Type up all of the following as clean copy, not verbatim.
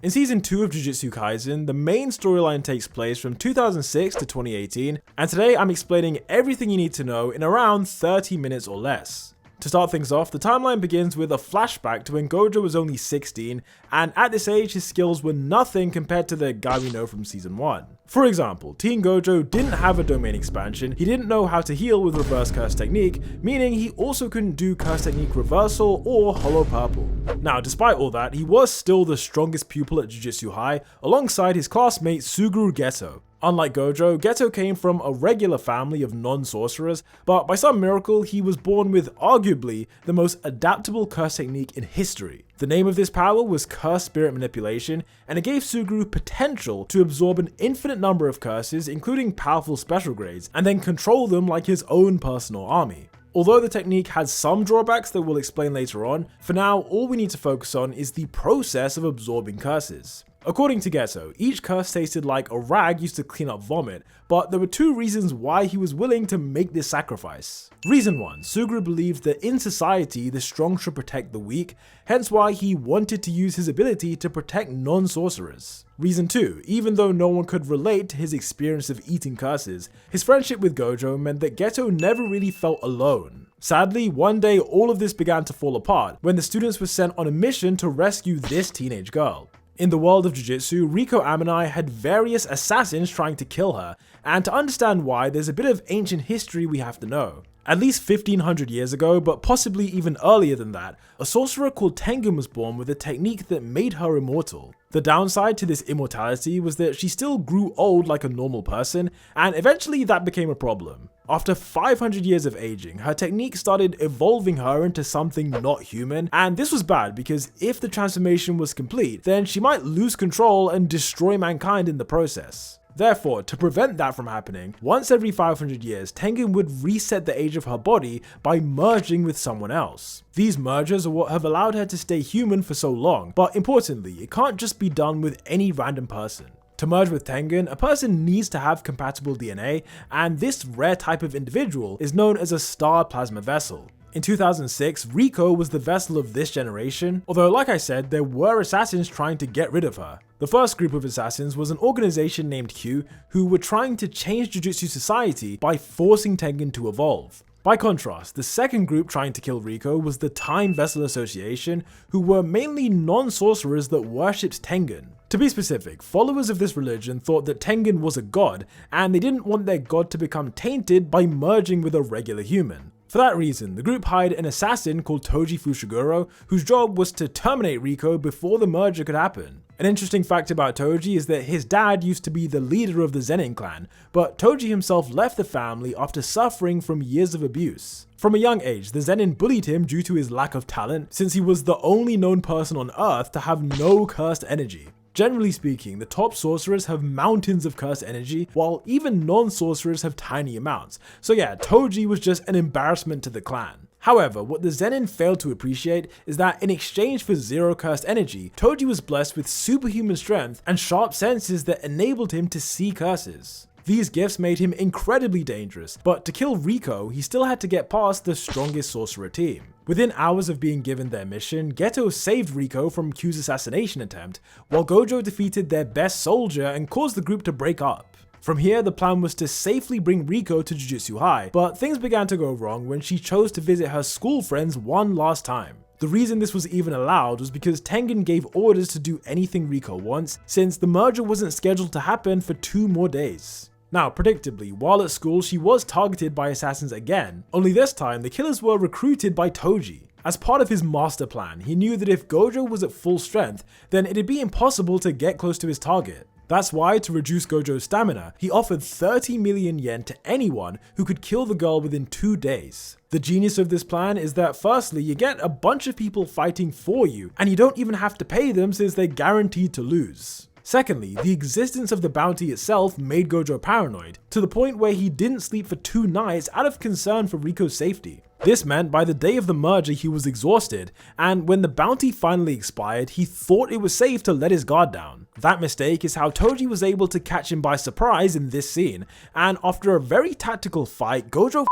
In Season 2 of Jujutsu Kaisen, the main storyline takes place from 2006 to 2018, and today I'm explaining everything you need to know in around 30 minutes or less. To start things off, the timeline begins with a flashback to when Gojo was only 16, and at this age his skills were nothing compared to the guy we know from Season 1. For example, Teen Gojo didn't have a domain expansion, he didn't know how to heal with reverse curse technique, meaning he also couldn't do curse technique reversal or hollow purple. Now, despite all that, he was still the strongest pupil at Jujutsu High, alongside his classmate Suguru Geto. Unlike Gojo, Geto came from a regular family of non-sorcerers, but by some miracle he was born with arguably the most adaptable curse technique in history. The name of this power was Curse Spirit Manipulation, and it gave Suguru potential to absorb an infinite number of curses, including powerful special grades, and then control them like his own personal army. Although the technique has some drawbacks that we'll explain later on, for now all we need to focus on is the process of absorbing curses. According to Geto, each curse tasted like a rag used to clean up vomit, but there were two reasons why he was willing to make this sacrifice. Reason 1, Suguru believed that in society the strong should protect the weak, hence why he wanted to use his ability to protect non-sorcerers. Reason 2, even though no one could relate to his experience of eating curses, his friendship with Gojo meant that Geto never really felt alone. Sadly, one day all of this began to fall apart when the students were sent on a mission to rescue this teenage girl. In the world of Jujutsu, Riko Amanai had various assassins trying to kill her, and to understand why, there's a bit of ancient history we have to know. At least 1500 years ago, but possibly even earlier than that, a sorcerer called Tengen was born with a technique that made her immortal. The downside to this immortality was that she still grew old like a normal person, and eventually that became a problem. After 500 years of aging, her technique started evolving her into something not human, and this was bad because if the transformation was complete, then she might lose control and destroy mankind in the process. Therefore, to prevent that from happening, once every 500 years, Tengen would reset the age of her body by merging with someone else. These mergers are what have allowed her to stay human for so long, but importantly, it can't just be done with any random person. To merge with Tengen, a person needs to have compatible DNA, and this rare type of individual is known as a star plasma vessel. In 2006, Riko was the vessel of this generation, although like I said, there were assassins trying to get rid of her. The first group of assassins was an organization named Q, who were trying to change Jujutsu society by forcing Tengen to evolve. By contrast, the second group trying to kill Riko was the Time Vessel Association, who were mainly non-sorcerers that worshipped Tengen. To be specific, followers of this religion thought that Tengen was a god, and they didn't want their god to become tainted by merging with a regular human. For that reason, the group hired an assassin called Toji Fushiguro, whose job was to terminate Riko before the merger could happen. An interesting fact about Toji is that his dad used to be the leader of the Zenin clan, but Toji himself left the family after suffering from years of abuse. From a young age, the Zenin bullied him due to his lack of talent, since he was the only known person on Earth to have no cursed energy. Generally speaking, the top sorcerers have mountains of cursed energy, while even non-sorcerers have tiny amounts. So yeah, Toji was just an embarrassment to the clan. However, what the Zenin failed to appreciate is that in exchange for zero cursed energy, Toji was blessed with superhuman strength and sharp senses that enabled him to see curses. These gifts made him incredibly dangerous, but to kill Riko, he still had to get past the strongest sorcerer team. Within hours of being given their mission, Geto saved Riko from Q's assassination attempt, while Gojo defeated their best soldier and caused the group to break up. From here, the plan was to safely bring Riko to Jujutsu High, but things began to go wrong when she chose to visit her school friends one last time. The reason this was even allowed was because Tengen gave orders to do anything Riko wants, since the merger wasn't scheduled to happen for 2 more days. Now, predictably, while at school she was targeted by assassins again, only this time the killers were recruited by Toji. As part of his master plan, he knew that if Gojo was at full strength, then it'd be impossible to get close to his target. That's why, to reduce Gojo's stamina, he offered 30 million yen to anyone who could kill the girl within 2 days. The genius of this plan is that firstly, you get a bunch of people fighting for you, and you don't even have to pay them since they're guaranteed to lose. Secondly, the existence of the bounty itself made Gojo paranoid, to the point where he didn't sleep for 2 nights out of concern for Riko's safety. This meant by the day of the merger he was exhausted, and when the bounty finally expired, he thought it was safe to let his guard down. That mistake is how Toji was able to catch him by surprise in this scene, and after a very tactical fight, Gojo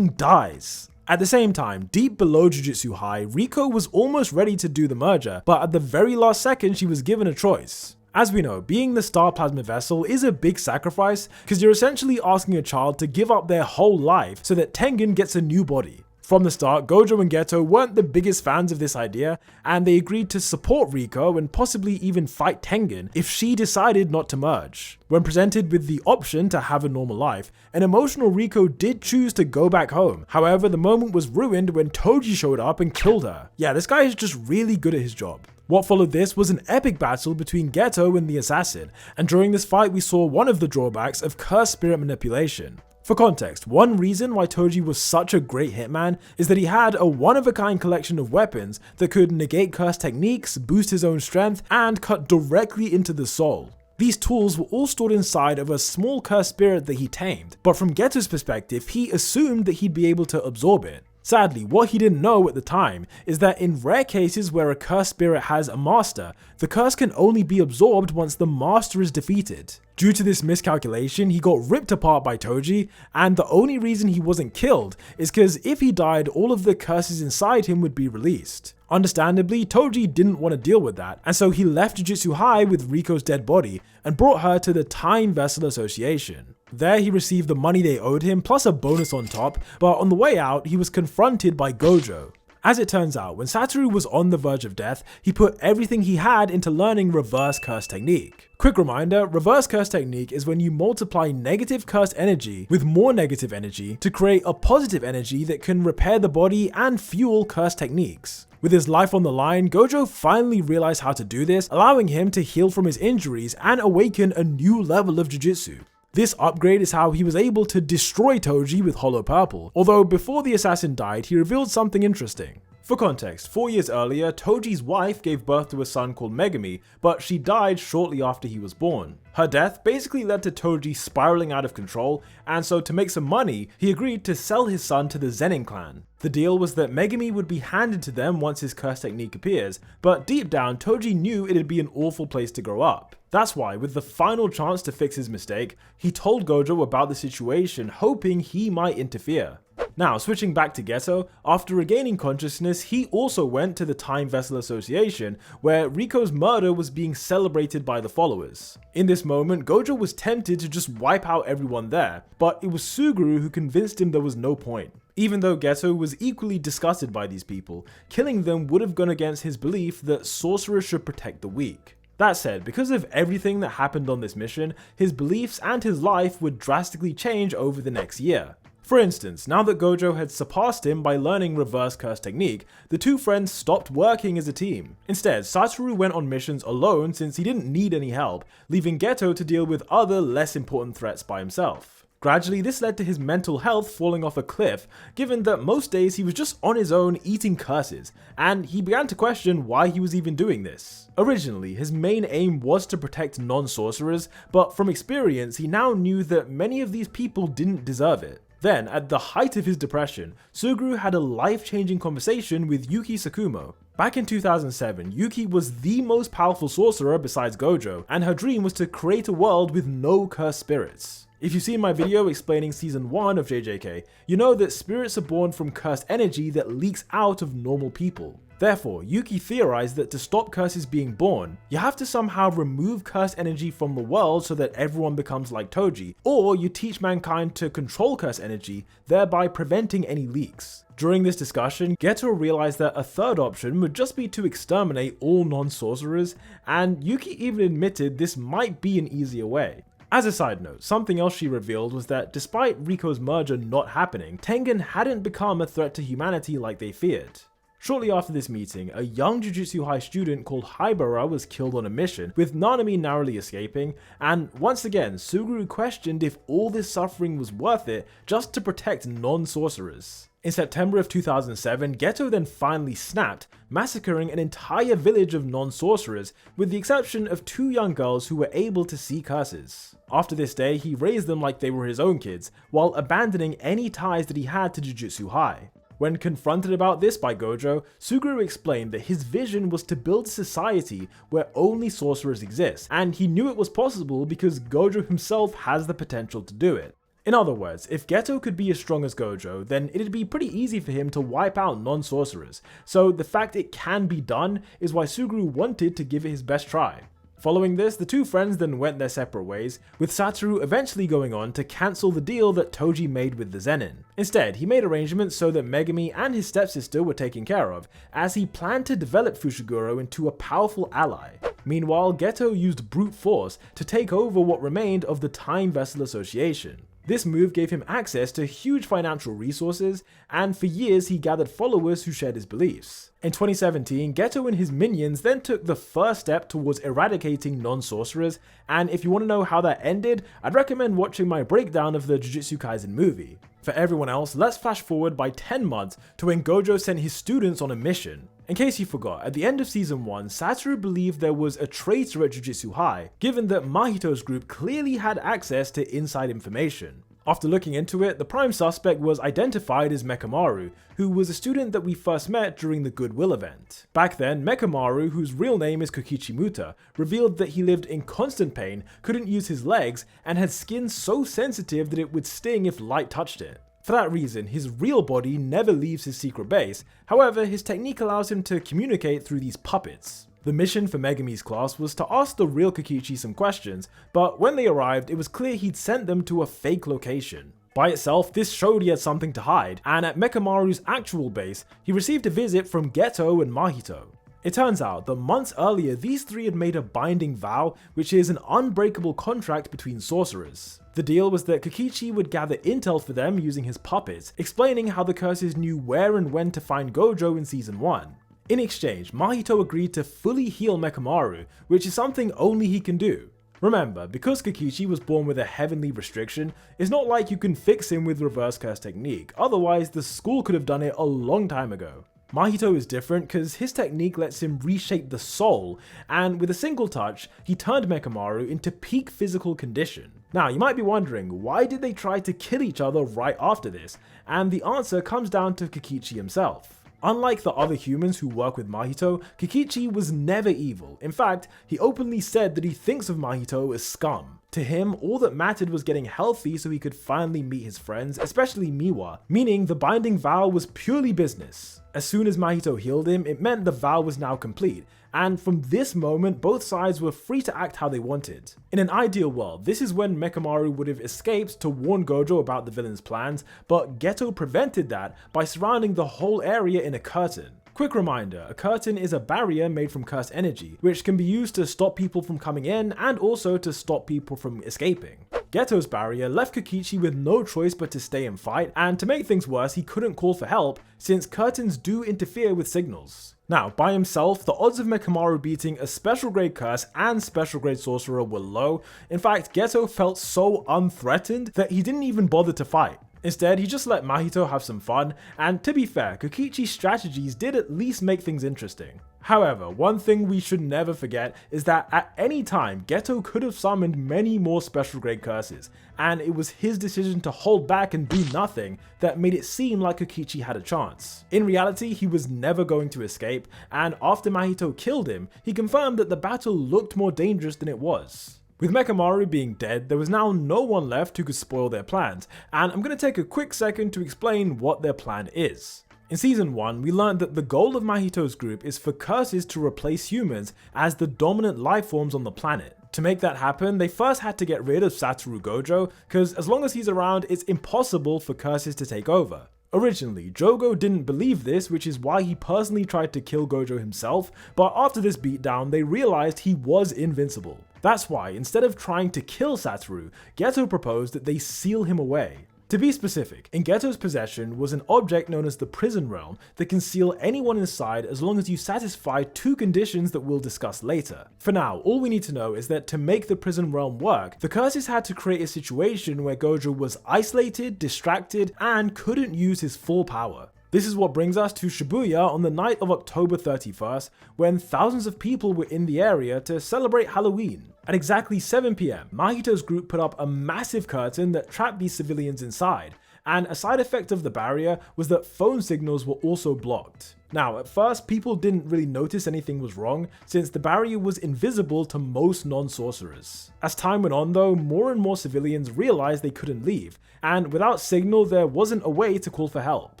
dies. At the same time, deep below Jujutsu High, Riko was almost ready to do the merger, but at the very last second she was given a choice. As we know, being the star plasma vessel is a big sacrifice because you're essentially asking a child to give up their whole life so that Tengen gets a new body. From the start, Gojo and Geto weren't the biggest fans of this idea, and they agreed to support Riko and possibly even fight Tengen if she decided not to merge. When presented with the option to have a normal life, an emotional Riko did choose to go back home. However, the moment was ruined when Toji showed up and killed her. Yeah, this guy is just really good at his job. What followed this was an epic battle between Geto and the assassin, and during this fight we saw one of the drawbacks of cursed spirit manipulation. For context, one reason why Toji was such a great hitman is that he had a one-of-a-kind collection of weapons that could negate cursed techniques, boost his own strength, and cut directly into the soul. These tools were all stored inside of a small cursed spirit that he tamed, but from Geto's perspective, he assumed that he'd be able to absorb it. Sadly, what he didn't know at the time is that in rare cases where a cursed spirit has a master, the curse can only be absorbed once the master is defeated. Due to this miscalculation, he got ripped apart by Toji, and the only reason he wasn't killed is because if he died, all of the curses inside him would be released. Understandably, Toji didn't want to deal with that, and so he left Jujutsu High with Riko's dead body and brought her to the Time Vessel Association. There he received the money they owed him plus a bonus on top, but on the way out he was confronted by Gojo. As it turns out, when Satoru was on the verge of death, he put everything he had into learning reverse curse technique. Quick reminder, reverse curse technique is when you multiply negative cursed energy with more negative energy to create a positive energy that can repair the body and fuel cursed techniques. With his life on the line, Gojo finally realized how to do this, allowing him to heal from his injuries and awaken a new level of Jujutsu. This upgrade is how he was able to destroy Toji with Hollow Purple, although before the assassin died, he revealed something interesting. For context, 4 years earlier, Toji's wife gave birth to a son called Megami, but she died shortly after he was born. Her death basically led to Toji spiraling out of control, and so to make some money, he agreed to sell his son to the Zenin clan. The deal was that Megami would be handed to them once his curse technique appears, but deep down, Toji knew it'd be an awful place to grow up. That's why, with the final chance to fix his mistake, he told Gojo about the situation, hoping he might interfere. Now, switching back to Geto, after regaining consciousness, he also went to the Time Vessel Association, where Riko's murder was being celebrated by the followers. In this moment, Gojo was tempted to just wipe out everyone there, but it was Suguru who convinced him there was no point. Even though Geto was equally disgusted by these people, killing them would have gone against his belief that sorcerers should protect the weak. That said, because of everything that happened on this mission, his beliefs and his life would drastically change over the next year. For instance, now that Gojo had surpassed him by learning reverse curse technique, the two friends stopped working as a team. Instead, Satoru went on missions alone since he didn't need any help, leaving Geto to deal with other less important threats by himself. Gradually, this led to his mental health falling off a cliff, given that most days he was just on his own eating curses, and he began to question why he was even doing this. Originally, his main aim was to protect non-sorcerers, but from experience, he now knew that many of these people didn't deserve it. Then, at the height of his depression, Suguru had a life-changing conversation with Yuki Sakumo. Back in 2007, Yuki was the most powerful sorcerer besides Gojo, and her dream was to create a world with no cursed spirits. If you've seen my video explaining season 1 of JJK, you know that spirits are born from cursed energy that leaks out of normal people. Therefore, Yuki theorized that to stop curses being born, you have to somehow remove cursed energy from the world so that everyone becomes like Toji, or you teach mankind to control cursed energy, thereby preventing any leaks. During this discussion, Geto realized that a third option would just be to exterminate all non-sorcerers, and Yuki even admitted this might be an easier way. As a side note, something else she revealed was that despite Riko's merger not happening, Tengen hadn't become a threat to humanity like they feared. Shortly after this meeting, a young Jujutsu High student called Haibara was killed on a mission, with Nanami narrowly escaping, and once again, Suguru questioned if all this suffering was worth it just to protect non-sorcerers. In September of 2007, Geto then finally snapped, massacring an entire village of non-sorcerers, with the exception of 2 young girls who were able to see curses. After this day, he raised them like they were his own kids, while abandoning any ties that he had to Jujutsu High. When confronted about this by Gojo, Suguru explained that his vision was to build a society where only sorcerers exist, and he knew it was possible because Gojo himself has the potential to do it. In other words, if Geto could be as strong as Gojo, then it'd be pretty easy for him to wipe out non-sorcerers, so the fact it can be done is why Suguru wanted to give it his best try. Following this, the two friends then went their separate ways, with Satoru eventually going on to cancel the deal that Toji made with the Zenin. Instead, he made arrangements so that Megumi and his stepsister were taken care of, as he planned to develop Fushiguro into a powerful ally. Meanwhile, Geto used brute force to take over what remained of the Time Vessel Association. This move gave him access to huge financial resources, and for years he gathered followers who shared his beliefs. In 2017, Geto and his minions then took the first step towards eradicating non-sorcerers, and if you want to know how that ended, I'd recommend watching my breakdown of the Jujutsu Kaisen movie. For everyone else, let's flash forward by 10 months to when Gojo sent his students on a mission. In case you forgot, at the end of season 1, Satoru believed there was a traitor at Jujutsu High, given that Mahito's group clearly had access to inside information. After looking into it, the prime suspect was identified as Mekamaru, who was a student that we first met during the Goodwill event. Back then, Mekamaru, whose real name is Kokichi Muta, revealed that he lived in constant pain, couldn't use his legs, and had skin so sensitive that it would sting if light touched it. For that reason, his real body never leaves his secret base, however, his technique allows him to communicate through these puppets. The mission for Megumi's class was to ask the real Kokichi some questions, but when they arrived, it was clear he'd sent them to a fake location. By itself, this showed he had something to hide, and at Mekamaru's actual base, he received a visit from Geto and Mahito. It turns out that months earlier, these three had made a binding vow, which is an unbreakable contract between sorcerers. The deal was that Kokichi would gather intel for them using his puppets, explaining how the curses knew where and when to find Gojo in season 1. In exchange, Mahito agreed to fully heal Mekamaru, which is something only he can do. Remember, because Kokichi was born with a heavenly restriction, it's not like you can fix him with reverse curse technique, otherwise the school could have done it a long time ago. Mahito is different because his technique lets him reshape the soul, and with a single touch, he turned Mekamaru into peak physical condition. Now, you might be wondering, why did they try to kill each other right after this? And the answer comes down to Kokichi himself. Unlike the other humans who work with Mahito, Kokichi was never evil. In fact, he openly said that he thinks of Mahito as scum. To him, all that mattered was getting healthy so he could finally meet his friends, especially Miwa, meaning the binding vow was purely business. As soon as Mahito healed him, it meant the vow was now complete, and from this moment, both sides were free to act how they wanted. In an ideal world, this is when Mekamaru would have escaped to warn Gojo about the villain's plans, but Geto prevented that by surrounding the whole area in a curtain. Quick reminder, a curtain is a barrier made from cursed energy, which can be used to stop people from coming in and also to stop people from escaping. Geto's barrier left Kokichi with no choice but to stay and fight, and to make things worse, he couldn't call for help since curtains do interfere with signals. Now, by himself, the odds of Mekamaru beating a special grade curse and special grade sorcerer were low. In fact, Geto felt so unthreatened that he didn't even bother to fight. Instead, he just let Mahito have some fun, and to be fair, Kokichi's strategies did at least make things interesting. However, one thing we should never forget is that at any time, Geto could have summoned many more special grade curses, and it was his decision to hold back and do nothing that made it seem like Kokichi had a chance. In reality, he was never going to escape, and after Mahito killed him, he confirmed that the battle looked more dangerous than it was. With Mekamaru being dead, there was now no one left who could spoil their plans, and I'm going to take a quick second to explain what their plan is. In season 1, we learned that the goal of Mahito's group is for curses to replace humans as the dominant life forms on the planet. To make that happen, they first had to get rid of Satoru Gojo, because as long as he's around, it's impossible for curses to take over. Originally, Jogo didn't believe this, which is why he personally tried to kill Gojo himself, but after this beatdown, they realized he was invincible. That's why, instead of trying to kill Satoru, Geto proposed that they seal him away. To be specific, in Geto's possession was an object known as the Prison Realm that can seal anyone inside as long as you satisfy two conditions that we'll discuss later. For now, all we need to know is that to make the Prison Realm work, the curses had to create a situation where Gojo was isolated, distracted, and couldn't use his full power. This is what brings us to Shibuya on the night of October 31st, when thousands of people were in the area to celebrate Halloween. At exactly 7 PM, Mahito's group put up a massive curtain that trapped these civilians inside, and a side effect of the barrier was that phone signals were also blocked. Now, at first, people didn't really notice anything was wrong, since the barrier was invisible to most non-sorcerers. As time went on though, more and more civilians realized they couldn't leave, and without signal there wasn't a way to call for help.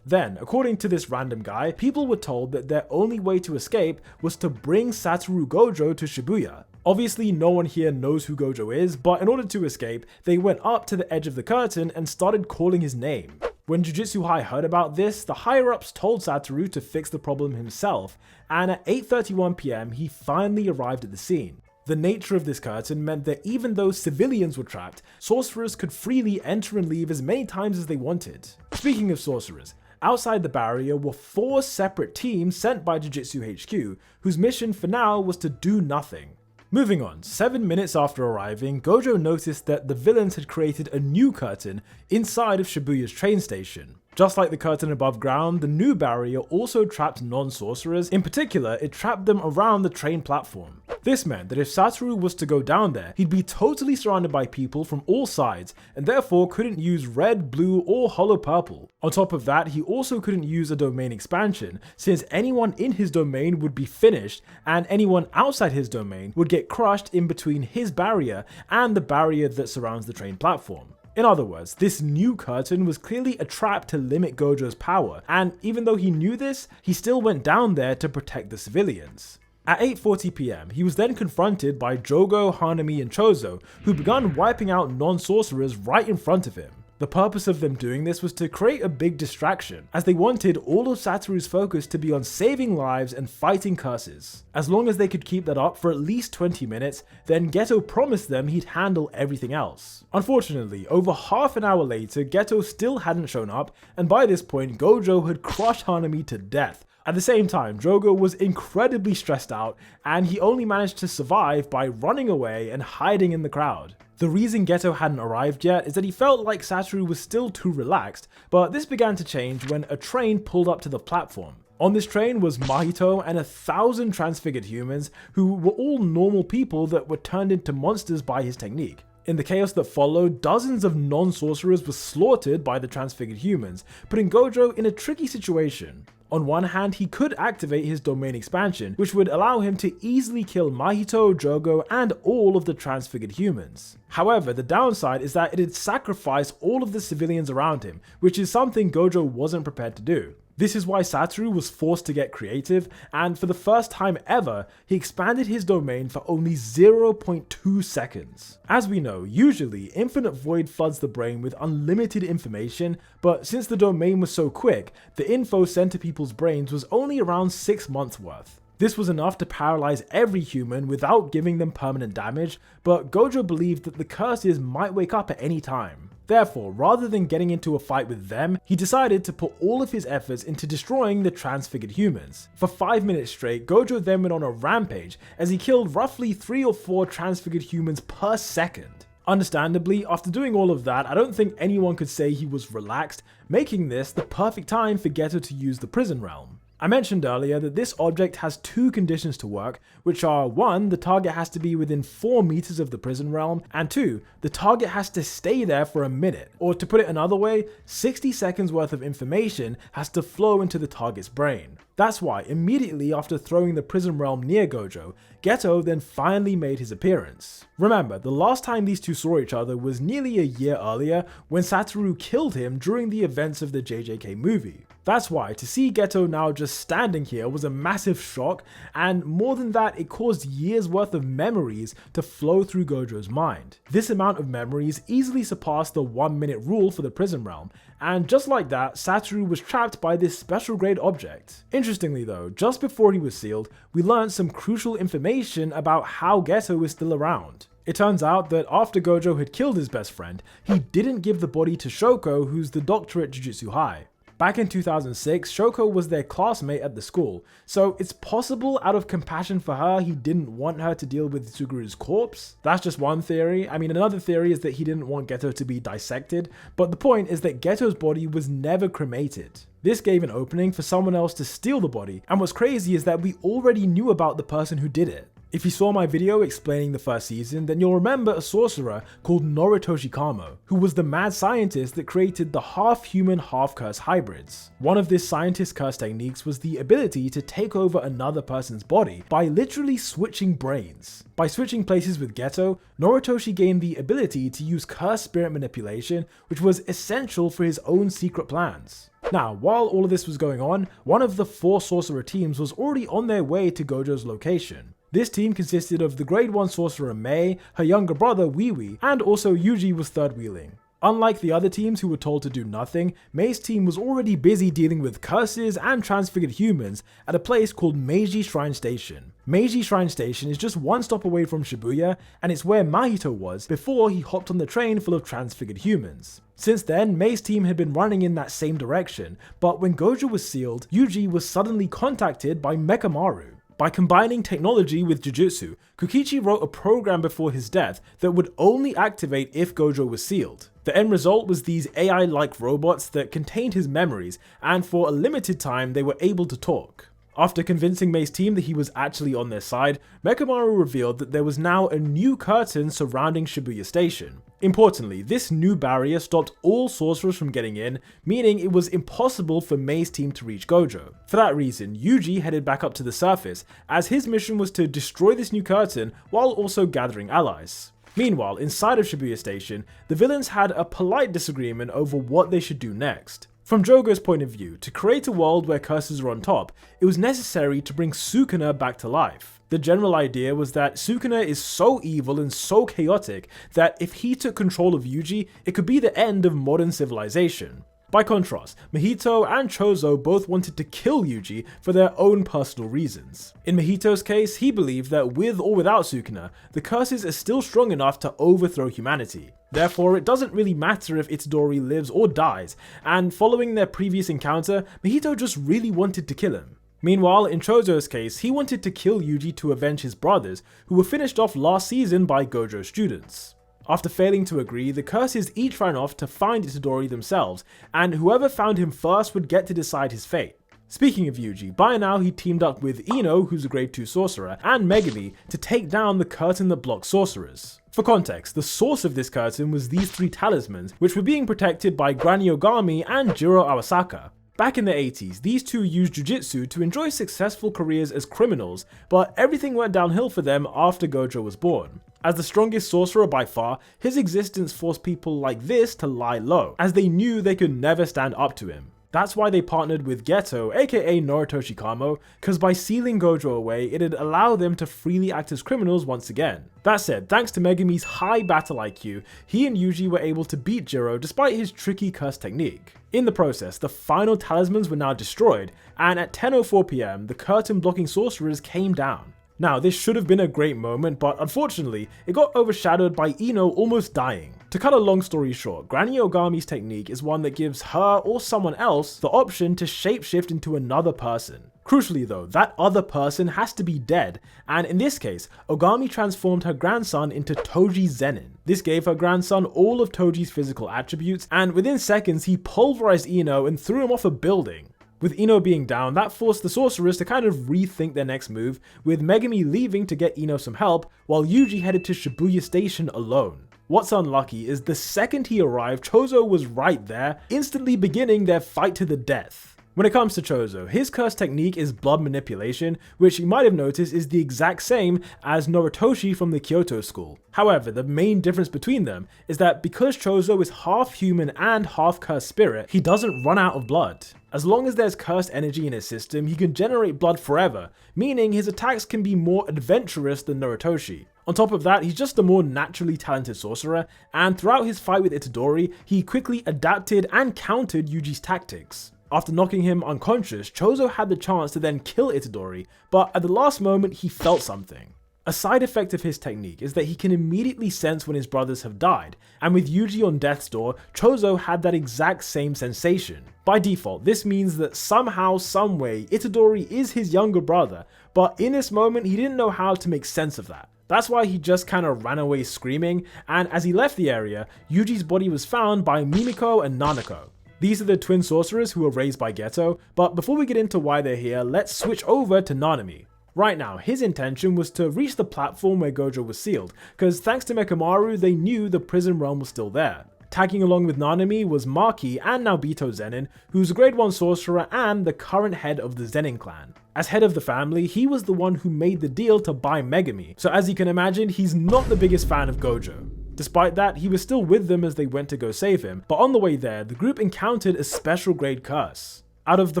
Then, according to this random guy, people were told that their only way to escape was to bring Satoru Gojo to Shibuya. Obviously, no one here knows who Gojo is, but in order to escape, they went up to the edge of the curtain and started calling his name. When Jujutsu High heard about this, the higher-ups told Satoru to fix the problem himself, and at 8:31 PM he finally arrived at the scene. The nature of this curtain meant that even though civilians were trapped, sorcerers could freely enter and leave as many times as they wanted. Speaking of sorcerers, outside the barrier were 4 separate teams sent by Jujutsu HQ, whose mission for now was to do nothing. Moving on, 7 minutes after arriving, Gojo noticed that the villains had created a new curtain inside of Shibuya's train station. Just like the curtain above ground, the new barrier also trapped non-sorcerers. In particular, it trapped them around the train platform. This meant that if Satoru was to go down there, he'd be totally surrounded by people from all sides, and therefore couldn't use red, blue, or hollow purple. On top of that, he also couldn't use a domain expansion, since anyone in his domain would be finished, and anyone outside his domain would get crushed in between his barrier and the barrier that surrounds the train platform. In other words, this new curtain was clearly a trap to limit Gojo's power, and even though he knew this, he still went down there to protect the civilians. At 8:40 PM, he was then confronted by Jogo, Hanami, and Chozo, who began wiping out non-sorcerers right in front of him. The purpose of them doing this was to create a big distraction, as they wanted all of Satoru's focus to be on saving lives and fighting curses. As long as they could keep that up for at least 20 minutes, then Geto promised them he'd handle everything else. Unfortunately, over half an hour later, Geto still hadn't shown up, and by this point, Gojo had crushed Hanami to death. At the same time, Jogo was incredibly stressed out, and he only managed to survive by running away and hiding in the crowd. The reason Geto hadn't arrived yet is that he felt like Satoru was still too relaxed, but this began to change when a train pulled up to the platform. On this train was Mahito and 1,000 transfigured humans who were all normal people that were turned into monsters by his technique. In the chaos that followed, dozens of non-sorcerers were slaughtered by the transfigured humans, putting Gojo in a tricky situation. On one hand, he could activate his domain expansion, which would allow him to easily kill Mahito, Jogo, and all of the transfigured humans. However, the downside is that it'd sacrifice all of the civilians around him, which is something Gojo wasn't prepared to do. This is why Satoru was forced to get creative, and for the first time ever, he expanded his domain for only 0.2 seconds. As we know, usually Infinite Void floods the brain with unlimited information, but since the domain was so quick, the info sent to people's brains was only around 6 months worth. This was enough to paralyze every human without giving them permanent damage, but Gojo believed that the curses might wake up at any time. Therefore, rather than getting into a fight with them, he decided to put all of his efforts into destroying the transfigured humans. For 5 minutes straight, Gojo then went on a rampage as he killed roughly 3 or 4 transfigured humans per second. Understandably, after doing all of that, I don't think anyone could say he was relaxed, making this the perfect time for Geto to use the prison realm. I mentioned earlier that this object has 2 conditions to work, which are 1, the target has to be within 4 meters of the prison realm, and 2, the target has to stay there for a minute, or to put it another way, 60 seconds worth of information has to flow into the target's brain. That's why, immediately after throwing the prison realm near Gojo, Geto then finally made his appearance. Remember, the last time these two saw each other was nearly a year earlier when Satoru killed him during the events of the JJK movie. That's why to see Geto now just standing here was a massive shock, and more than that, it caused years worth of memories to flow through Gojo's mind. This amount of memories easily surpassed the 1-minute rule for the prison realm, and just like that, Satoru was trapped by this special grade object. Interestingly though, just before he was sealed, we learned some crucial information about how Geto is still around. It turns out that after Gojo had killed his best friend, he didn't give the body to Shoko, who's the doctor at Jujutsu High. Back in 2006, Shoko was their classmate at the school, so it's possible out of compassion for her, he didn't want her to deal with Suguru's corpse. That's just one theory. I mean, another theory is that he didn't want Geto to be dissected, but the point is that Geto's body was never cremated. This gave an opening for someone else to steal the body, and what's crazy is that we already knew about the person who did it. If you saw my video explaining the first season, then you'll remember a sorcerer called Noritoshi Kamo, who was the mad scientist that created the half-human, half-curse hybrids. One of this scientist's curse techniques was the ability to take over another person's body by literally switching brains. By switching places with Geto, Noritoshi gained the ability to use curse spirit manipulation, which was essential for his own secret plans. Now, while all of this was going on, one of the 4 sorcerer teams was already on their way to Gojo's location. This team consisted of the grade 1 sorcerer Mei, her younger brother Wiwi, and also Yuji was third wheeling. Unlike the other teams who were told to do nothing, Mei's team was already busy dealing with curses and transfigured humans at a place called Meiji Shrine Station. Meiji Shrine Station is just one stop away from Shibuya, and it's where Mahito was before he hopped on the train full of transfigured humans. Since then, Mei's team had been running in that same direction, but when Gojo was sealed, Yuji was suddenly contacted by Mekamaru. By combining technology with Jujutsu, Kokichi wrote a program before his death that would only activate if Gojo was sealed. The end result was these AI-like robots that contained his memories, and for a limited time they were able to talk. After convincing Mei's team that he was actually on their side, Mekamaru revealed that there was now a new curtain surrounding Shibuya Station. Importantly, this new barrier stopped all sorcerers from getting in, meaning it was impossible for Mei's team to reach Gojo. For that reason, Yuji headed back up to the surface, as his mission was to destroy this new curtain while also gathering allies. Meanwhile, inside of Shibuya Station, the villains had a polite disagreement over what they should do next. From Jogo's point of view, to create a world where curses are on top, it was necessary to bring Sukuna back to life. The general idea was that Sukuna is so evil and so chaotic that if he took control of Yuji, it could be the end of modern civilization. By contrast, Mahito and Chozo both wanted to kill Yuji for their own personal reasons. In Mahito's case, he believed that with or without Sukuna, the curses are still strong enough to overthrow humanity. Therefore, it doesn't really matter if Itadori lives or dies, and following their previous encounter, Mahito just really wanted to kill him. Meanwhile, in Chozo's case, he wanted to kill Yuji to avenge his brothers, who were finished off last season by Gojo students. After failing to agree, the curses each ran off to find Itadori themselves, and whoever found him first would get to decide his fate. Speaking of Yuji, by now he teamed up with Ino, who's a grade 2 sorcerer, and Megami to take down the curtain that blocks sorcerers. For context, the source of this curtain was these 3 talismans, which were being protected by Granny Ogami and Jiro Awasaka. Back in the 80s, these two used Jujutsu to enjoy successful careers as criminals, but everything went downhill for them after Gojo was born. As the strongest sorcerer by far, his existence forced people like this to lie low, as they knew they could never stand up to him. That's why they partnered with Geto, aka Noritoshi Kamo, cause by sealing Gojo away, it'd allow them to freely act as criminals once again. That said, thanks to Megami's high battle IQ, he and Yuji were able to beat Jiro despite his tricky curse technique. In the process, the final talismans were now destroyed, and at 10:04 PM, the curtain blocking sorcerers came down. Now, this should have been a great moment, but unfortunately, it got overshadowed by Ino almost dying. To cut a long story short, Granny Ogami's technique is one that gives her or someone else the option to shapeshift into another person. Crucially though, that other person has to be dead, and in this case, Ogami transformed her grandson into Toji Zenin. This gave her grandson all of Toji's physical attributes, and within seconds he pulverized Ino and threw him off a building. With Ino being down, that forced the sorcerers to kind of rethink their next move, with Megami leaving to get Ino some help, while Yuji headed to Shibuya Station alone. What's unlucky is the second he arrived, Chozo was right there, instantly beginning their fight to the death. When it comes to Chozo, his curse technique is blood manipulation, which you might have noticed is the exact same as Noritoshi from the Kyoto school. However, the main difference between them is that because Chozo is half human and half cursed spirit, he doesn't run out of blood. As long as there's cursed energy in his system, he can generate blood forever, meaning his attacks can be more adventurous than Noritoshi. On top of that, he's just a more naturally talented sorcerer, and throughout his fight with Itadori, he quickly adapted and countered Yuji's tactics. After knocking him unconscious, Chozo had the chance to then kill Itadori, but at the last moment he felt something. A side effect of his technique is that he can immediately sense when his brothers have died, and with Yuji on death's door, Chozo had that exact same sensation. By default, this means that somehow, someway, Itadori is his younger brother, but in this moment he didn't know how to make sense of that. That's why he just kinda ran away screaming, and as he left the area, Yuji's body was found by Mimiko and Nanako. These are the twin sorcerers who were raised by Geto, but before we get into why they're here, let's switch over to Nanami. Right now, his intention was to reach the platform where Gojo was sealed, because thanks to Mekamaru, they knew the prison realm was still there. Tagging along with Nanami was Maki and Naobito Zenin, who's a grade 1 sorcerer and the current head of the Zenin clan. As head of the family, he was the one who made the deal to buy Megami, so as you can imagine, he's not the biggest fan of Gojo. Despite that, he was still with them as they went to go save him, but on the way there, the group encountered a special grade curse. Out of the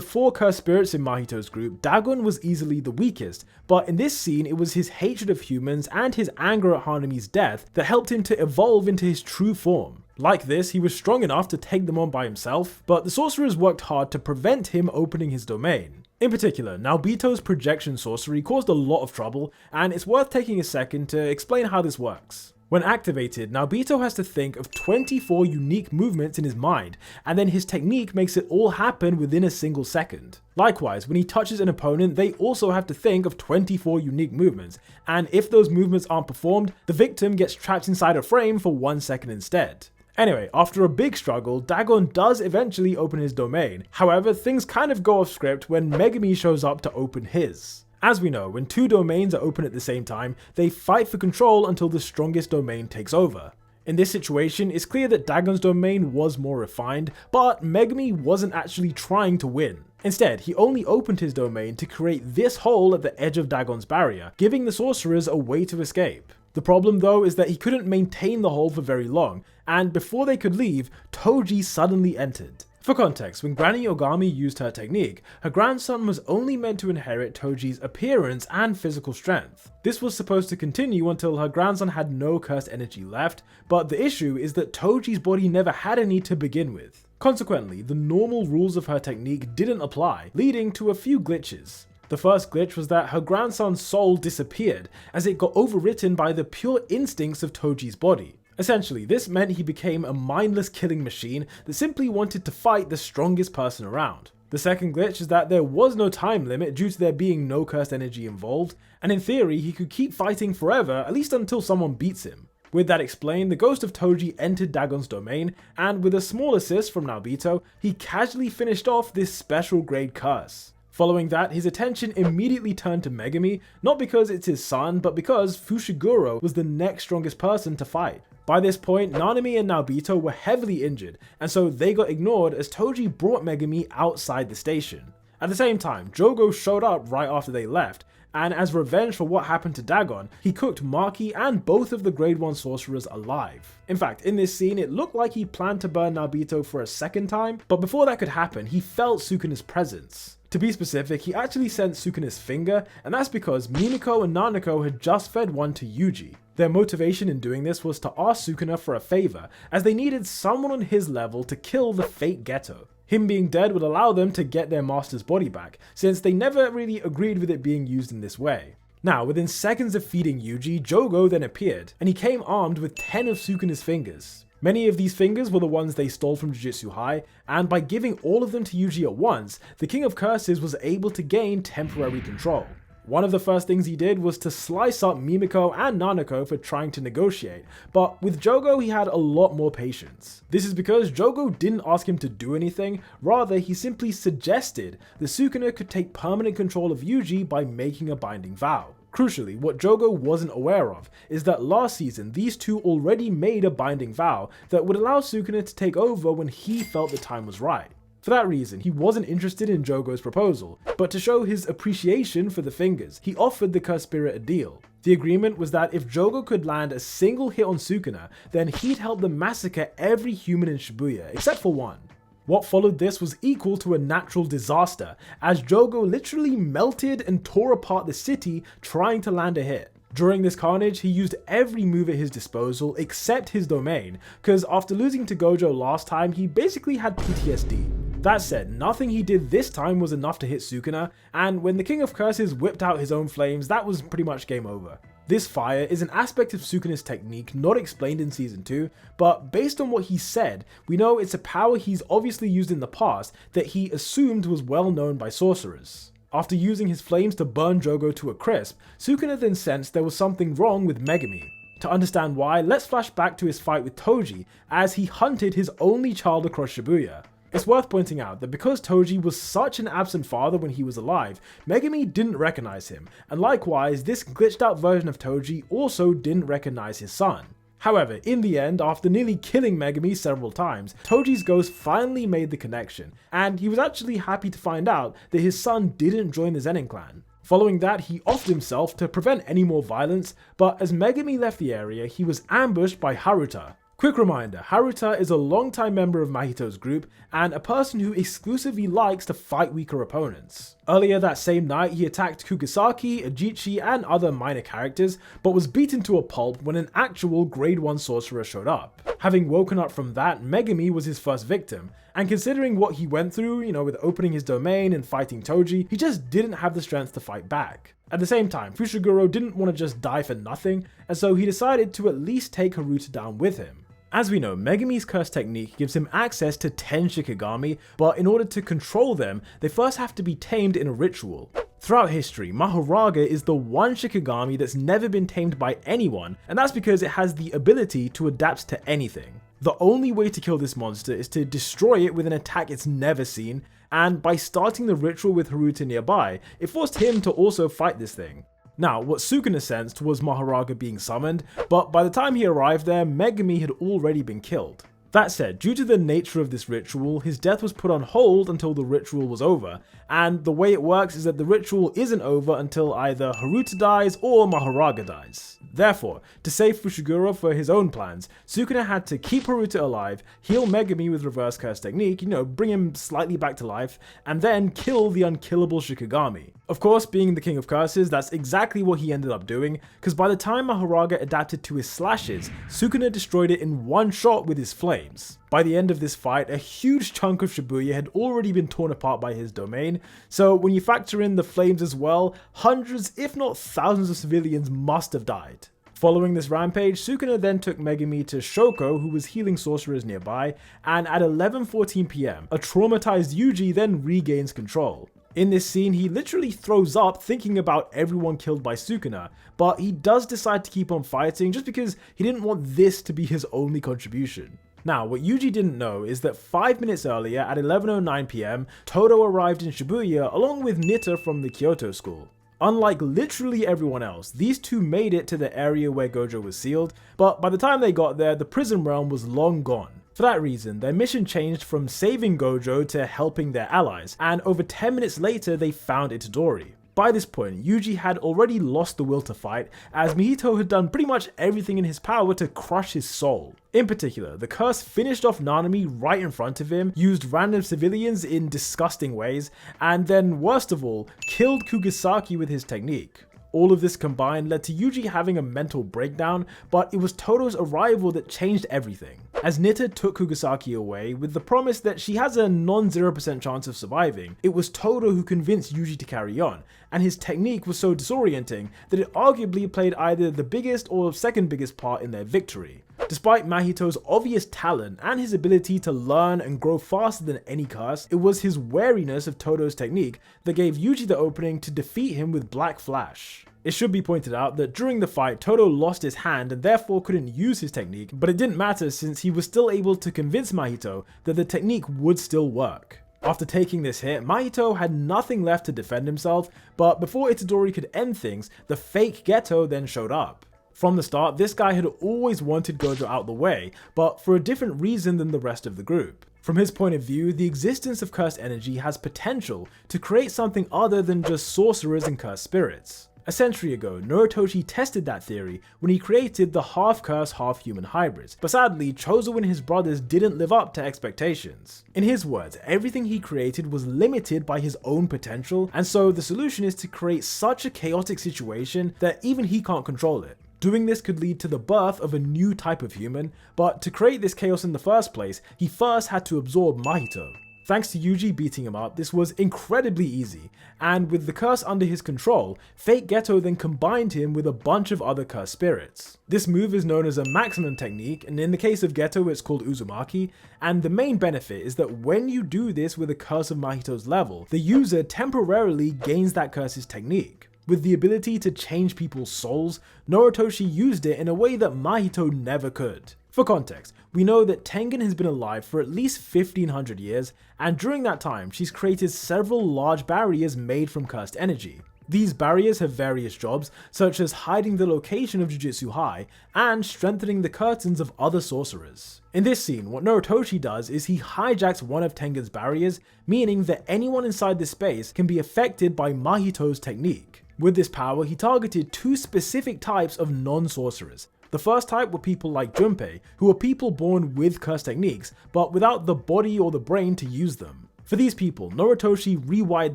4 cursed spirits in Mahito's group, Dagon was easily the weakest, but in this scene it was his hatred of humans and his anger at Hanami's death that helped him to evolve into his true form. Like this, he was strong enough to take them on by himself, but the sorcerers worked hard to prevent him opening his domain. In particular, Naobito's projection sorcery caused a lot of trouble, and it's worth taking a second to explain how this works. When activated, Naobito has to think of 24 unique movements in his mind, and then his technique makes it all happen within a single second. Likewise, when he touches an opponent, they also have to think of 24 unique movements, and if those movements aren't performed, the victim gets trapped inside a frame for 1 second instead. Anyway, after a big struggle, Dagon does eventually open his domain. However, things kind of go off script when Megami shows up to open his. As we know, when 2 domains are open at the same time, they fight for control until the strongest domain takes over. In this situation, it's clear that Dagon's domain was more refined, but Megami wasn't actually trying to win. Instead, he only opened his domain to create this hole at the edge of Dagon's barrier, giving the sorcerers a way to escape. The problem though is that he couldn't maintain the hole for very long, and before they could leave, Toji suddenly entered. For context, when Granny Ogami used her technique, her grandson was only meant to inherit Toji's appearance and physical strength. This was supposed to continue until her grandson had no cursed energy left, but the issue is that Toji's body never had any to begin with. Consequently, the normal rules of her technique didn't apply, leading to a few glitches. The first glitch was that her grandson's soul disappeared, as it got overwritten by the pure instincts of Toji's body. Essentially, this meant he became a mindless killing machine that simply wanted to fight the strongest person around. The second glitch is that there was no time limit due to there being no cursed energy involved, and in theory he could keep fighting forever, at least until someone beats him. With that explained, the ghost of Toji entered Dagon's domain, and with a small assist from Naobito, he casually finished off this special grade curse. Following that, his attention immediately turned to Megami, not because it's his son, but because Fushiguro was the next strongest person to fight. By this point, Nanami and Naobito were heavily injured, and so they got ignored as Toji brought Megami outside the station. At the same time, Jogo showed up right after they left, and as revenge for what happened to Dagon, he cooked Maki and both of the grade 1 sorcerers alive. In fact, in this scene, it looked like he planned to burn Naobito for a second time, but before that could happen, he felt Sukuna's presence. To be specific, he actually sent Sukuna's finger, and that's because Minako and Nanako had just fed one to Yuji. Their motivation in doing this was to ask Sukuna for a favor, as they needed someone on his level to kill the fake Geto. Him being dead would allow them to get their master's body back, since they never really agreed with it being used in this way. Now, within seconds of feeding Yuji, Jogo then appeared, and he came armed with 10 of Sukuna's fingers. Many of these fingers were the ones they stole from Jujutsu High, and by giving all of them to Yuji at once, the King of Curses was able to gain temporary control. One of the first things he did was to slice up Mimiko and Nanako for trying to negotiate, but with Jogo he had a lot more patience. This is because Jogo didn't ask him to do anything, rather he simply suggested that Sukuna could take permanent control of Yuji by making a binding vow. Crucially, what Jogo wasn't aware of is that last season these two already made a binding vow that would allow Sukuna to take over when he felt the time was right. For that reason, he wasn't interested in Jogo's proposal, but to show his appreciation for the fingers, he offered the cursed spirit a deal. The agreement was that if Jogo could land a single hit on Sukuna, then he'd help them massacre every human in Shibuya, except for one. What followed this was equal to a natural disaster, as Jogo literally melted and tore apart the city trying to land a hit. During this carnage, he used every move at his disposal except his domain, cause after losing to Gojo last time, he basically had PTSD. That said, nothing he did this time was enough to hit Sukuna, and when the King of Curses whipped out his own flames, that was pretty much game over. This fire is an aspect of Sukuna's technique not explained in Season 2, but based on what he said, we know it's a power he's obviously used in the past that he assumed was well known by sorcerers. After using his flames to burn Jogo to a crisp, Sukuna then sensed there was something wrong with Megami. To understand why, let's flash back to his fight with Toji as he hunted his only child across Shibuya. It's worth pointing out that because Toji was such an absent father when he was alive, Megumi didn't recognize him, and likewise this glitched out version of Toji also didn't recognize his son. However, in the end, after nearly killing Megumi several times, Toji's ghost finally made the connection, and he was actually happy to find out that his son didn't join the Zenin clan. Following that, he offed himself to prevent any more violence, but as Megumi left the area, he was ambushed by Haruta. Quick reminder, Haruta is a longtime member of Mahito's group and a person who exclusively likes to fight weaker opponents. Earlier that same night, he attacked Kugisaki, Ajichi, and other minor characters, but was beaten to a pulp when an actual grade 1 sorcerer showed up. Having woken up from that, Megumi was his first victim, and considering what he went through, with opening his domain and fighting Toji, he just didn't have the strength to fight back. At the same time, Fushiguro didn't want to just die for nothing, and so he decided to at least take Haruta down with him. As we know, Megumi's curse technique gives him access to 10 Shikigami, but in order to control them, they first have to be tamed in a ritual. Throughout history, Mahoraga is the one Shikigami that's never been tamed by anyone, and that's because it has the ability to adapt to anything. The only way to kill this monster is to destroy it with an attack it's never seen, and by starting the ritual with Haruta nearby, it forced him to also fight this thing. Now, what Sukuna sensed was Mahoraga being summoned, but by the time he arrived there, Megumi had already been killed. That said, due to the nature of this ritual, his death was put on hold until the ritual was over, and the way it works is that the ritual isn't over until either Haruta dies or Mahoraga dies. Therefore, to save Fushiguro for his own plans, Sukuna had to keep Haruta alive, heal Megumi with reverse curse technique, bring him slightly back to life, and then kill the unkillable Shikigami. Of course, being the king of curses, that's exactly what he ended up doing, because by the time Mahoraga adapted to his slashes, Sukuna destroyed it in one shot with his flames. By the end of this fight, a huge chunk of Shibuya had already been torn apart by his domain, so when you factor in the flames as well, hundreds if not thousands of civilians must have died. Following this rampage, Sukuna then took Megumi to Shoko, who was healing sorcerers nearby, and at 11:14 PM, a traumatized Yuji then regains control. In this scene, he literally throws up thinking about everyone killed by Sukuna, but he does decide to keep on fighting just because he didn't want this to be his only contribution. Now, what Yuji didn't know is that 5 minutes earlier at 11:09 PM, Todo arrived in Shibuya along with Nita from the Kyoto school. Unlike literally everyone else, these two made it to the area where Gojo was sealed, but by the time they got there, the prison realm was long gone. For that reason, their mission changed from saving Gojo to helping their allies, and over 10 minutes later they found Itadori. By this point, Yuji had already lost the will to fight, as Mihito had done pretty much everything in his power to crush his soul. In particular, the curse finished off Nanami right in front of him, used random civilians in disgusting ways, and then worst of all, killed Kugisaki with his technique. All of this combined led to Yuji having a mental breakdown, but it was Todo's arrival that changed everything. As Nita took Kugisaki away with the promise that she has a non-0% chance of surviving, it was Todo who convinced Yuji to carry on, and his technique was so disorienting that it arguably played either the biggest or second biggest part in their victory. Despite Mahito's obvious talent and his ability to learn and grow faster than any curse, it was his wariness of Todo's technique that gave Yuji the opening to defeat him with Black Flash. It should be pointed out that during the fight, Todo lost his hand and therefore couldn't use his technique, but it didn't matter since he was still able to convince Mahito that the technique would still work. After taking this hit, Mahito had nothing left to defend himself, but before Itadori could end things, the fake Geto then showed up. From the start, this guy had always wanted Gojo out the way, but for a different reason than the rest of the group. From his point of view, the existence of cursed energy has potential to create something other than just sorcerers and cursed spirits. A century ago, Noritoshi tested that theory when he created the half-curse, half-human hybrids, but sadly, Chozo and his brothers didn't live up to expectations. In his words, everything he created was limited by his own potential, and so the solution is to create such a chaotic situation that even he can't control it. Doing this could lead to the birth of a new type of human, but to create this chaos in the first place, he first had to absorb Mahito. Thanks to Yuji beating him up, this was incredibly easy, and with the curse under his control, Fake Geto then combined him with a bunch of other cursed spirits. This move is known as a maximum technique, and in the case of Geto it's called Uzumaki, and the main benefit is that when you do this with a curse of Mahito's level, the user temporarily gains that curse's technique. With the ability to change people's souls, Noritoshi used it in a way that Mahito never could. For context, we know that Tengen has been alive for at least 1500 years, and during that time she's created several large barriers made from cursed energy. These barriers have various jobs, such as hiding the location of Jujutsu High and strengthening the curtains of other sorcerers. In this scene, what Noritoshi does is he hijacks one of Tengen's barriers, meaning that anyone inside this space can be affected by Mahito's technique. With this power, he targeted two specific types of non-sorcerers. The first type were people like Junpei, who were people born with cursed techniques, but without the body or the brain to use them. For these people, Noritoshi rewired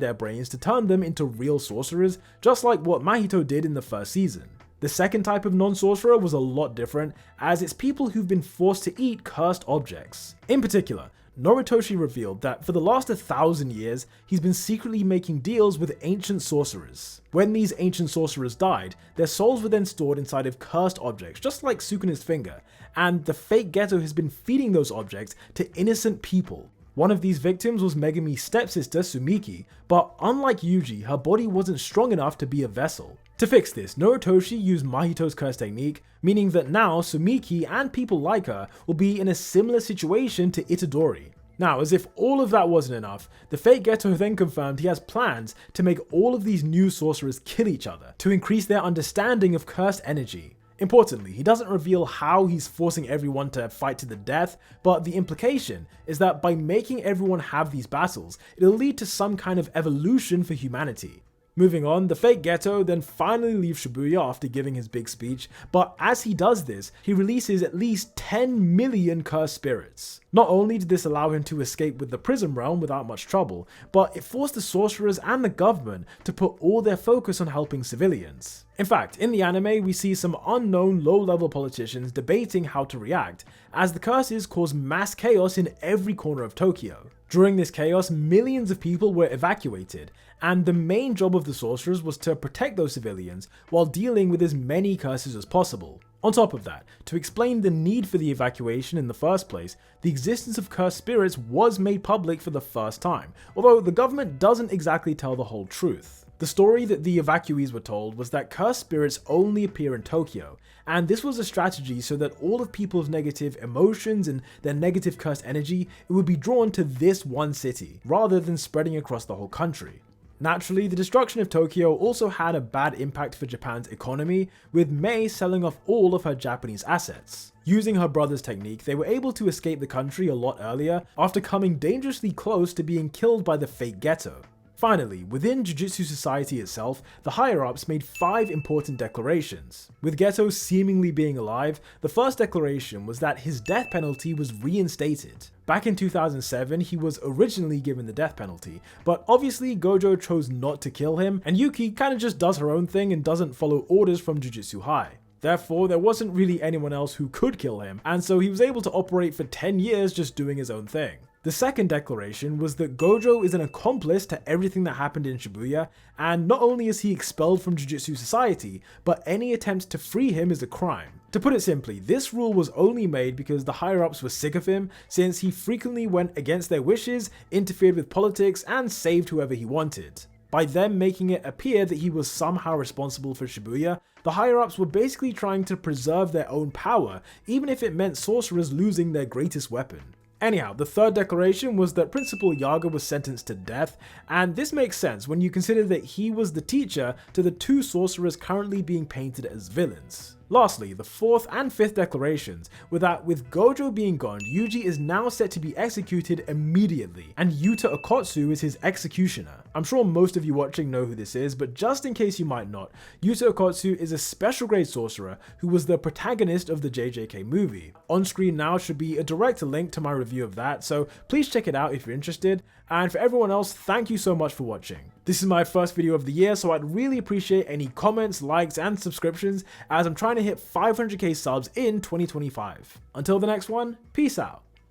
their brains to turn them into real sorcerers, just like what Mahito did in the first season. The second type of non-sorcerer was a lot different, as it's people who've been forced to eat cursed objects. In particular, Noritoshi revealed that for the last 1,000 years, he's been secretly making deals with ancient sorcerers. When these ancient sorcerers died, their souls were then stored inside of cursed objects, just like Sukuna's finger, and the fake Geto has been feeding those objects to innocent people. One of these victims was Megami's stepsister Sumiki, but unlike Yuji, her body wasn't strong enough to be a vessel. To fix this, Noritoshi used Mahito's curse technique, meaning that now Sumiki and people like her will be in a similar situation to Itadori. Now, as if all of that wasn't enough, the fake Geto then confirmed he has plans to make all of these new sorcerers kill each other, to increase their understanding of cursed energy. Importantly, he doesn't reveal how he's forcing everyone to fight to the death, but the implication is that by making everyone have these battles, it'll lead to some kind of evolution for humanity. Moving on, the fake Geto then finally leaves Shibuya after giving his big speech, but as he does this, he releases at least 10 million cursed spirits. Not only did this allow him to escape with the prison realm without much trouble, but it forced the sorcerers and the government to put all their focus on helping civilians. In fact, in the anime, we see some unknown low-level politicians debating how to react, as the curses cause mass chaos in every corner of Tokyo. During this chaos, millions of people were evacuated, and the main job of the sorcerers was to protect those civilians while dealing with as many curses as possible. On top of that, to explain the need for the evacuation in the first place, the existence of cursed spirits was made public for the first time, although the government doesn't exactly tell the whole truth. The story that the evacuees were told was that cursed spirits only appear in Tokyo, and this was a strategy so that all of people's negative emotions and their negative cursed energy would be drawn to this one city, rather than spreading across the whole country. Naturally, the destruction of Tokyo also had a bad impact for Japan's economy, with Mei selling off all of her Japanese assets. Using her brother's technique, they were able to escape the country a lot earlier after coming dangerously close to being killed by the fake Geto. Finally, within Jujutsu Society itself, the higher-ups made 5 important declarations. With Geto seemingly being alive, the first declaration was that his death penalty was reinstated. Back in 2007, he was originally given the death penalty, but obviously Gojo chose not to kill him, and Yuki kinda just does her own thing and doesn't follow orders from Jujutsu High. Therefore, there wasn't really anyone else who could kill him, and so he was able to operate for 10 years just doing his own thing. The second declaration was that Gojo is an accomplice to everything that happened in Shibuya, and not only is he expelled from Jujutsu Society, but any attempt to free him is a crime. To put it simply, this rule was only made because the higher-ups were sick of him, since he frequently went against their wishes, interfered with politics, and saved whoever he wanted. By them making it appear that he was somehow responsible for Shibuya, the higher-ups were basically trying to preserve their own power, even if it meant sorcerers losing their greatest weapon. Anyhow, the third declaration was that Principal Yaga was sentenced to death, and this makes sense when you consider that he was the teacher to the 2 sorcerers currently being painted as villains. Lastly, the fourth and fifth declarations were that with Gojo being gone, Yuji is now set to be executed immediately, and Yuta Okotsu is his executioner. I'm sure most of you watching know who this is, but just in case you might not, Yuta Okotsu is a special grade sorcerer who was the protagonist of the JJK movie. On screen now should be a direct link to my review of that, so please check it out if you're interested, and for everyone else, thank you so much for watching. This is my first video of the year, so I'd really appreciate any comments, likes, and subscriptions as I'm trying to hit 500k subs in 2025. Until the next one, peace out.